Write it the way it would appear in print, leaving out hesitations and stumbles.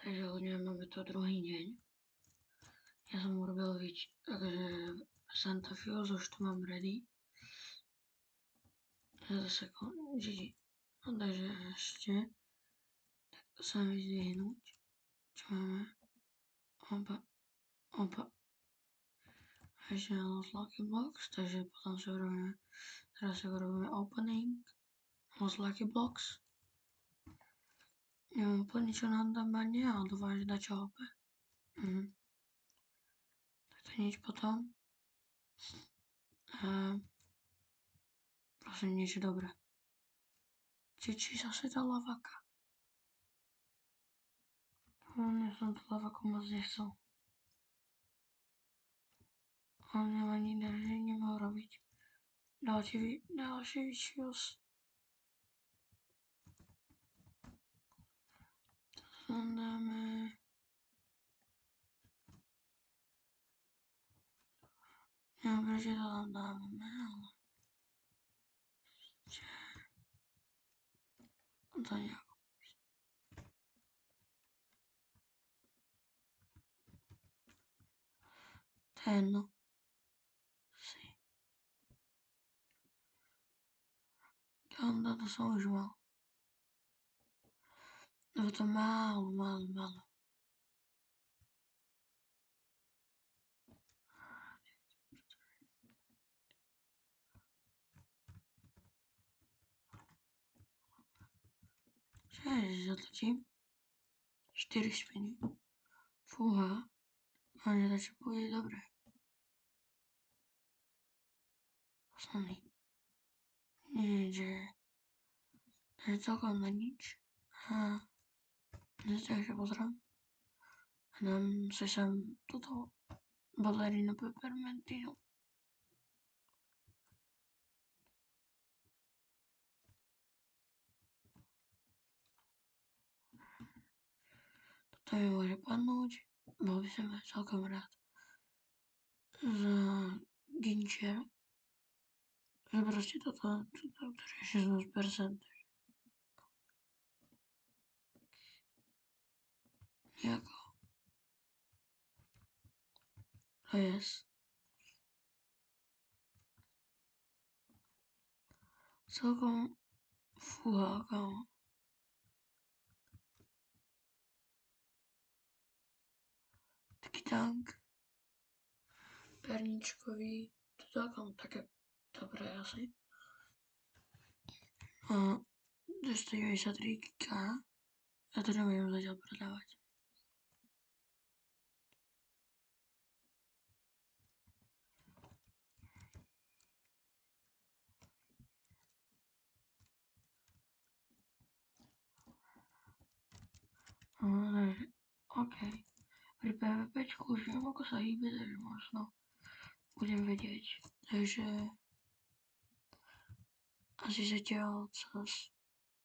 Takže hodne máme to druhý deň. Ja som urobil takže Santa Fe, už to mám ready. Ja zase GG. No takže ešte takto sa vyzdvihnúť. Čo máme? Opa. A ešte na Lucky Blocks, takže potom si urobíme, teraz si urobíme opening. Lucky Blocks. Neviem úplne čo nám tam nie, ale dúfam, že dá čo opäť. Tak to nič potom. Prosím, niečo dobré. Či zase tá lavaka. Ja som tú lavaku moc nechcel. On nemá nikde, že nemohol robiť. Další výčios. Tam dáme... Neviem, prečo to tam dávame, ale... To nejako... To je jedno. To som už mal. Lebo to málo. Čiže zatočím. 4 špiny. Fúha. A že bude dobre. Posledný. Nie, že celkom na nič. A takže pozriem. A dám si sem toto balerino peppermintino. Toto mi môže padnúť. Bol by som celkom rád. Za ginger. Že proste toto je 16%. Nejako. To je. Celkom fúha, kámo. Taký tank. Perničkový. To celkom také dobré asi. A 293 GB. Ja to nebudem zatiaľ predávať. OK. Pri PvPčku už viem, ako sa hýbe, takže možno budem vedieť. Takže asi zatiaľ cez